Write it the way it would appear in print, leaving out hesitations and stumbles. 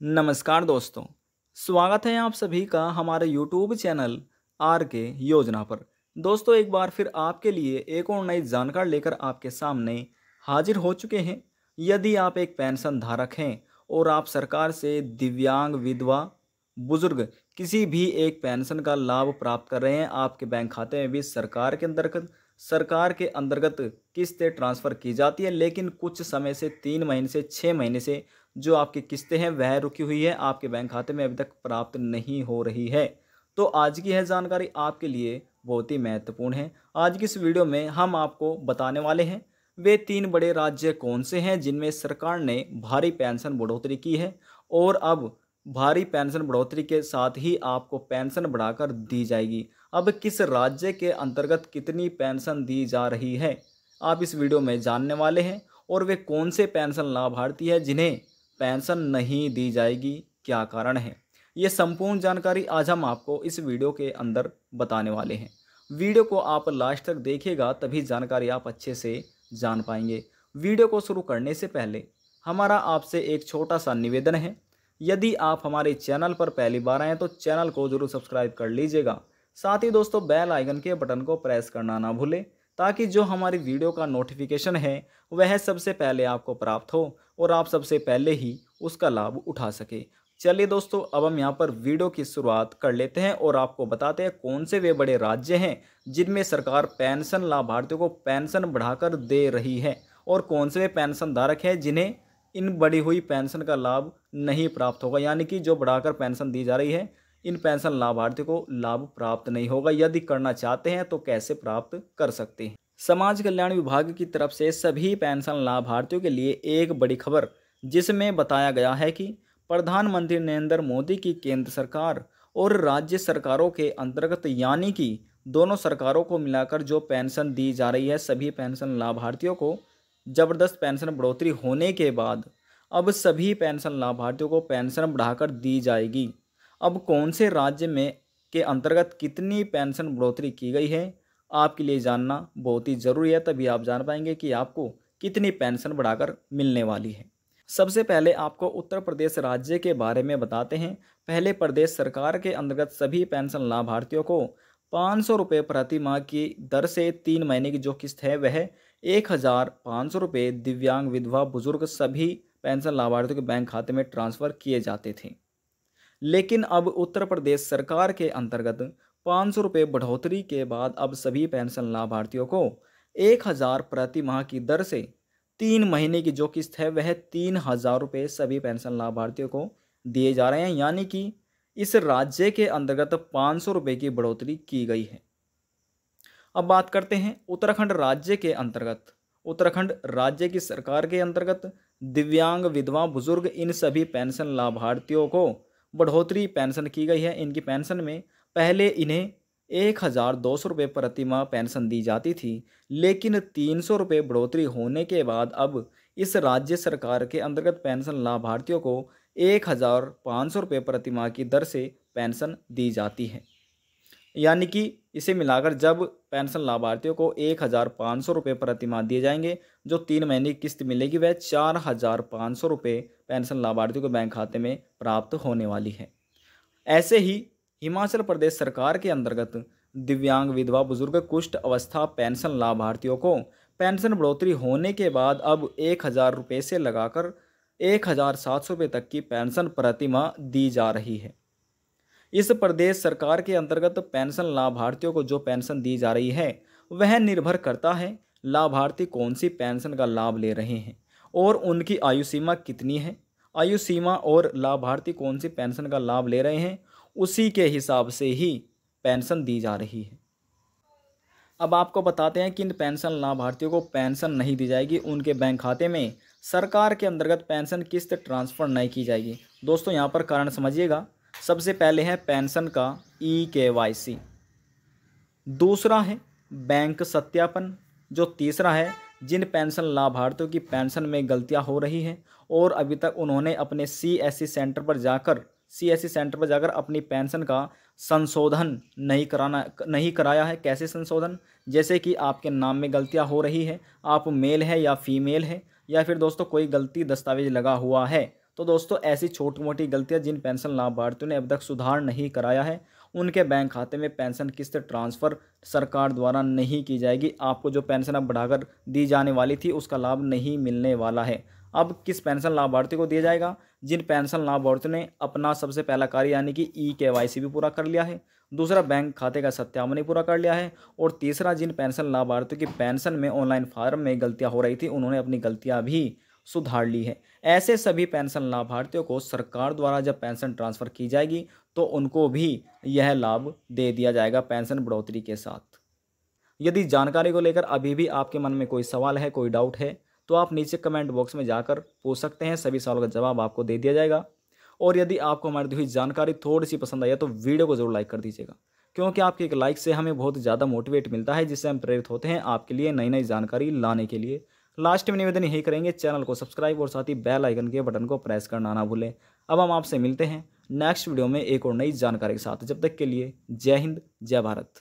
नमस्कार दोस्तों, स्वागत है आप सभी का हमारे YouTube चैनल आर के योजना पर। दोस्तों एक बार फिर आपके लिए एक और नई जानकारी लेकर आपके सामने हाजिर हो चुके हैं। यदि आप एक पेंशन धारक हैं और आप सरकार से दिव्यांग, विधवा, बुजुर्ग किसी भी एक पेंशन का लाभ प्राप्त कर रहे हैं, आपके बैंक खाते में भी सरकार के अंतर्गत किस्तें ट्रांसफ़र की जाती है, लेकिन कुछ समय से 3 महीने से 6 महीने से जो आपकी किस्तें हैं वह रुकी हुई है, आपके बैंक खाते में अभी तक प्राप्त नहीं हो रही है। तो आज की यह जानकारी आपके लिए बहुत ही महत्वपूर्ण है। आज की इस वीडियो में हम आपको बताने वाले हैं वे 3 बड़े राज्य कौन से हैं जिनमें सरकार ने भारी पेंशन बढ़ोतरी की है, और अब भारी पेंशन बढ़ोतरी के साथ ही आपको पेंशन बढ़ाकर दी जाएगी। अब किस राज्य के अंतर्गत कितनी पेंशन दी जा रही है, आप इस वीडियो में जानने वाले हैं। और वे कौन से पेंशन लाभार्थी हैं जिन्हें पेंशन नहीं दी जाएगी, क्या कारण है, ये संपूर्ण जानकारी आज हम आपको इस वीडियो के अंदर बताने वाले हैं। वीडियो को आप लास्ट तक देखिएगा, तभी जानकारी आप अच्छे से जान पाएंगे। वीडियो को शुरू करने से पहले हमारा आपसे एक छोटा सा निवेदन है, यदि आप हमारे चैनल पर पहली बार आए हैं तो चैनल को जरूर सब्सक्राइब कर लीजिएगा। साथ ही दोस्तों बेल आइकन के बटन को प्रेस करना ना भूलें, ताकि जो हमारी वीडियो का नोटिफिकेशन है वह सबसे पहले आपको प्राप्त हो और आप सबसे पहले ही उसका लाभ उठा सके। चलिए दोस्तों, अब हम यहाँ पर वीडियो की शुरुआत कर लेते हैं और आपको बताते हैं कौन से वे बड़े राज्य हैं जिनमें सरकार पेंशन लाभार्थियों को पेंशन बढ़ाकर दे रही है, और कौन से वे पेंशन धारक हैं जिन्हें इन बढ़ी हुई पेंशन का लाभ नहीं प्राप्त होगा, यानी कि जो बढ़ाकर पेंशन दी जा रही है इन पेंशन लाभार्थियों को लाभ प्राप्त नहीं होगा। यदि करना चाहते हैं तो कैसे प्राप्त कर सकते हैं। समाज कल्याण विभाग की तरफ से सभी पेंशन लाभार्थियों के लिए एक बड़ी खबर, जिसमें बताया गया है कि प्रधानमंत्री नरेंद्र मोदी की केंद्र सरकार और राज्य सरकारों के अंतर्गत, यानी कि दोनों सरकारों को मिलाकर जो पेंशन दी जा रही है, सभी पेंशन लाभार्थियों को ज़बरदस्त पेंशन बढ़ोतरी होने के बाद अब सभी पेंशन लाभार्थियों को पेंशन बढ़ाकर दी जाएगी। अब कौन से राज्य में के अंतर्गत कितनी पेंशन बढ़ोतरी की गई है, आपके लिए जानना बहुत ही ज़रूरी है, तभी आप जान पाएंगे कि आपको कितनी पेंशन बढ़ाकर मिलने वाली है। सबसे पहले आपको उत्तर प्रदेश राज्य के बारे में बताते हैं। पहले प्रदेश सरकार के अंतर्गत सभी पेंशन लाभार्थियों को 500 रुपये प्रति माह की दर से 3 महीने की जो किस्त है वह 1,500 रुपये दिव्यांग, विधवा, बुजुर्ग सभी पेंशन लाभार्थियों के बैंक खाते में ट्रांसफ़र किए जाते थे। लेकिन अब उत्तर प्रदेश सरकार के अंतर्गत 500 रुपये बढ़ोतरी के बाद अब सभी पेंशन लाभार्थियों को 1,000 प्रति माह की दर से 3 महीने की जो किस्त है वह 3,000 रुपये सभी पेंशन लाभार्थियों को दिए जा रहे हैं, यानी कि इस राज्य के अंतर्गत 500 रुपये की बढ़ोतरी की गई है। अब बात करते हैं उत्तराखंड राज्य के अंतर्गत। उत्तराखंड राज्य की सरकार के अंतर्गत दिव्यांग, विधवा, बुजुर्ग इन सभी पेंशन लाभार्थियों को बढ़ोतरी पेंशन की गई है। इनकी पेंशन में पहले इन्हें 1,200 रुपये प्रति माह पेंशन दी जाती थी, लेकिन 300 रुपये बढ़ोतरी होने के बाद अब इस राज्य सरकार के अंतर्गत पेंशन लाभार्थियों को 1,500 रुपये प्रति माह की दर से पेंशन दी जाती है। यानी कि इसे मिलाकर जब पेंशन लाभार्थियों को 1,500 रुपये प्रति माह दिए जाएंगे, जो 3 महीने की किस्त मिलेगी वह 4,500 रुपये पेंशन लाभार्थियों के बैंक खाते में प्राप्त होने वाली है। ऐसे ही हिमाचल प्रदेश सरकार के अंतर्गत दिव्यांग, विधवा, बुजुर्ग, कुष्ठ अवस्था पेंशन लाभार्थियों को पेंशन बढ़ोतरी होने के बाद अब 1,000 रुपये से लगाकर 1,700 रुपये तक की पेंशन प्रति माह दी जा रही है। इस प्रदेश सरकार के अंतर्गत पेंशन लाभार्थियों को जो पेंशन दी जा रही है वह निर्भर करता है लाभार्थी कौन सी पेंशन का लाभ ले रहे हैं और उनकी आयु सीमा कितनी है। आयु सीमा और लाभार्थी कौन सी पेंशन का लाभ ले रहे हैं उसी के हिसाब से ही पेंशन दी जा रही है। अब आपको बताते हैं कि इन पेंशन लाभार्थियों को पेंशन नहीं दी जाएगी, उनके बैंक खाते में सरकार के अंतर्गत पेंशन किस्त ट्रांसफ़र नहीं की जाएगी। दोस्तों यहाँ पर कारण समझिएगा। सबसे पहले है पेंशन का EKYC, दूसरा है बैंक सत्यापन, जो तीसरा है जिन पेंशन लाभार्थियों की पेंशन में गलतियां हो रही हैं और अभी तक उन्होंने अपने CSC सेंटर पर जाकर अपनी पेंशन का संशोधन नहीं कराया है। कैसे संशोधन? जैसे कि आपके नाम में गलतियां हो रही है, आप मेल है या फीमेल है, या फिर दोस्तों कोई गलती दस्तावेज लगा हुआ है, तो दोस्तों ऐसी छोटी मोटी गलतियां जिन पेंशन लाभार्थियों ने अब तक सुधार नहीं कराया है, उनके बैंक खाते में पेंशन किस्त ट्रांसफ़र सरकार द्वारा नहीं की जाएगी। आपको जो पेंशन अब बढ़ाकर दी जाने वाली थी उसका लाभ नहीं मिलने वाला है। अब किस पेंशन लाभार्थी को दिया जाएगा? जिन पेंशन लाभार्थियों ने अपना सबसे पहला कार्य यानी कि ई-केवाईसी भी पूरा कर लिया है, दूसरा बैंक खाते का सत्यापन भी पूरा कर लिया है, और तीसरा जिन पेंशन लाभार्थियों की पेंशन में ऑनलाइन फार्म में गलतियां हो रही थी उन्होंने अपनी गलतियां भी सुधार ली है। ऐसे सभी पेंशन लाभार्थियों को सरकार द्वारा जब पेंशन ट्रांसफ़र की जाएगी तो उनको भी यह लाभ दे दिया जाएगा पेंशन बढ़ोतरी के साथ। यदि जानकारी को लेकर अभी भी आपके मन में कोई सवाल है, कोई डाउट है, तो आप नीचे कमेंट बॉक्स में जाकर पूछ सकते हैं। सभी सवालों का जवाब आपको दे दिया जाएगा। और यदि आपको हमारी दी हुई जानकारी थोड़ी सी पसंद आई है तो वीडियो को ज़रूर लाइक कर दीजिएगा, क्योंकि आपके एक लाइक से हमें बहुत ज़्यादा मोटिवेट मिलता है, जिससे हम प्रेरित होते हैं आपके लिए नई नई जानकारी लाने के लिए। लास्ट में निवेदन यही करेंगे, चैनल को सब्सक्राइब और साथ ही बेल आइकन के बटन को प्रेस करना ना भूलें। अब हम आपसे मिलते हैं नेक्स्ट वीडियो में एक और नई जानकारी के साथ। जब तक के लिए जय हिंद, जय भारत।